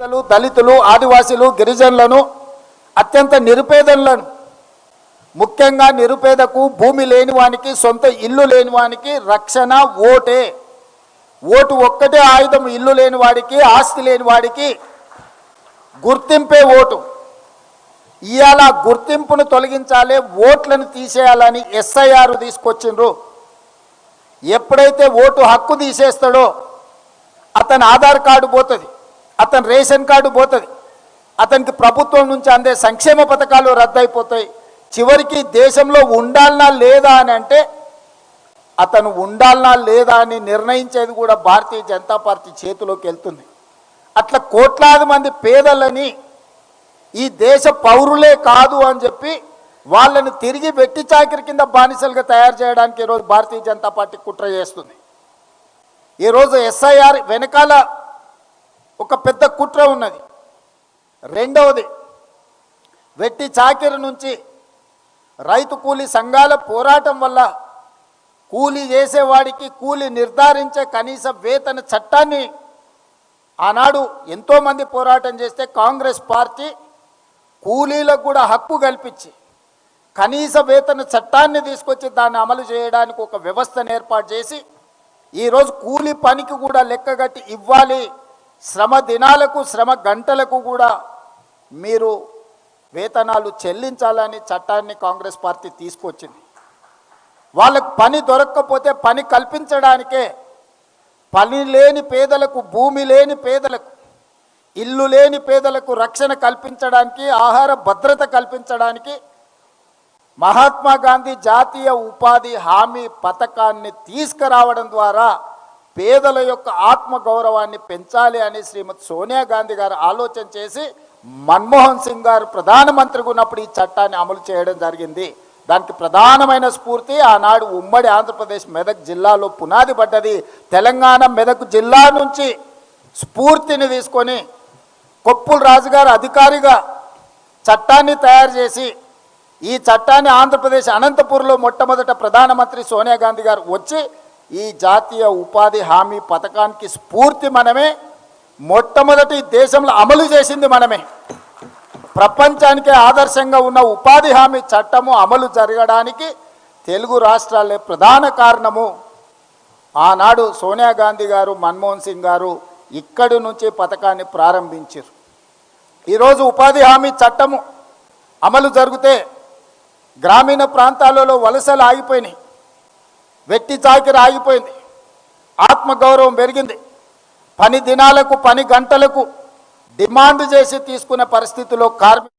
పేదలు, దళితులు, ఆదివాసీలు, గిరిజనులను, అత్యంత నిరుపేదలను, ముఖ్యంగా నిరుపేదకు, భూమి లేని వానికి, సొంత ఇల్లు లేని వానికి రక్షణ ఓటే. ఓటు ఒక్కటే ఆయుధం. ఇల్లు లేని వాడికి, ఆస్తి లేని వాడికి గుర్తింపే ఓటు. ఇవాళ గుర్తింపును తొలగించాలి, ఓట్లను తీసేయాలని ఎస్ఐఆర్ తీసుకొచ్చిండ్రు. ఎప్పుడైతే ఓటు హక్కు తీసేస్తాడో అతని ఆధార్ కార్డు పోతుంది, అతని రేషన్ కార్డు పోతుంది, అతనికి ప్రభుత్వం నుంచి అందే సంక్షేమ పథకాలు రద్దయిపోతాయి. చివరికి దేశంలో ఉండాలనా లేదా అని అంటే అతను ఉండాలనా లేదా అని నిర్ణయించేది కూడా భారతీయ జనతా పార్టీ చేతిలోకి వెళ్తుంది. అట్లా కోట్లాది మంది పేదలని ఈ దేశ పౌరులే కాదు అని చెప్పి వాళ్ళని తిరిగి వెట్టి చాకిరి కింద బానిసలుగా తయారు చేయడానికి ఈరోజు భారతీయ జనతా పార్టీ కుట్ర చేస్తుంది. ఈరోజు ఎస్ఐఆర్ వెనకాల ఒక పెద్ద కుట్ర ఉన్నది. రెండవది, వెట్టి చాకిరి నుంచి రైతు కూలీ సంఘాల పోరాటం వల్ల కూలీ చేసేవాడికి కూలీ నిర్ధారించే కనీస వేతన చట్టాన్ని ఆనాడు ఎంతోమంది పోరాటం చేస్తే కాంగ్రెస్ పార్టీ కూలీలకు కూడా హక్కు కల్పించి కనీస వేతన చట్టాన్ని తీసుకొచ్చి దాన్ని అమలు చేయడానికి ఒక వ్యవస్థను ఏర్పాటు చేసి ఈరోజు కూలీ పనికి కూడా లెక్కగట్టి ఇవ్వాలి, శ్రమ దినాలకు, శ్రమ గంటలకు కూడా మీరు వేతనాలు చెల్లించాలని చట్టాన్ని కాంగ్రెస్ పార్టీ తీసుకొచ్చింది. వాళ్ళకు పని దొరక్కపోతే పని కల్పించడానికే పని లేని పేదలకు, భూమి లేని పేదలకు, ఇల్లు లేని పేదలకు రక్షణ కల్పించడానికి, ఆహార భద్రత కల్పించడానికి మహాత్మా గాంధీ జాతీయ ఉపాధి హామీ పథకాన్ని తీసుకురావడం ద్వారా పేదల యొక్క ఆత్మగౌరవాన్ని పెంచాలి అని శ్రీమతి సోనియా గాంధీ గారు ఆలోచన చేసి మన్మోహన్ సింగ్ గారు ప్రధానమంత్రిగా ఉన్నప్పుడు ఈ చట్టాన్ని అమలు చేయడం జరిగింది. దానికి ప్రధానమైన స్ఫూర్తి ఆనాడు ఉమ్మడి ఆంధ్రప్రదేశ్ మెదక్ జిల్లాలో పునాది పడ్డది. తెలంగాణ మెదక్ జిల్లా నుంచి స్ఫూర్తిని తీసుకొని కొప్పుల రాజుగారు అధికారిగా చట్టాన్ని తయారు చేసి ఈ చట్టాన్ని ఆంధ్రప్రదేశ్ అనంతపూర్లో మొట్టమొదట ప్రధానమంత్రి సోనియా గాంధీ గారు వచ్చి ఈ జాతీయ ఉపాధి హామీ పథకానికి స్ఫూర్తి మనమే, మొట్టమొదటి దేశంలో అమలు చేసింది మనమే. ప్రపంచానికే ఆదర్శంగా ఉన్న ఉపాధి హామీ చట్టము అమలు జరగడానికి తెలుగు రాష్ట్రాలే ప్రధాన కారణము. ఆనాడు సోనియా గాంధీ గారు, మన్మోహన్ సింగ్ గారు ఇక్కడి నుంచి పథకాన్ని ప్రారంభించారు. ఈరోజు ఉపాధి హామీ చట్టము అమలు జరిగితే గ్రామీణ ప్రాంతాలలో వలసలు ఆగిపోయినాయి, వెట్టి చాకిరి ఆగిపోయింది, ఆత్మగౌరవం పెరిగింది. పని దినాలకు, పని గంటలకు డిమాండ్ చేసి తీసుకునే పరిస్థితిలో కార్మికులు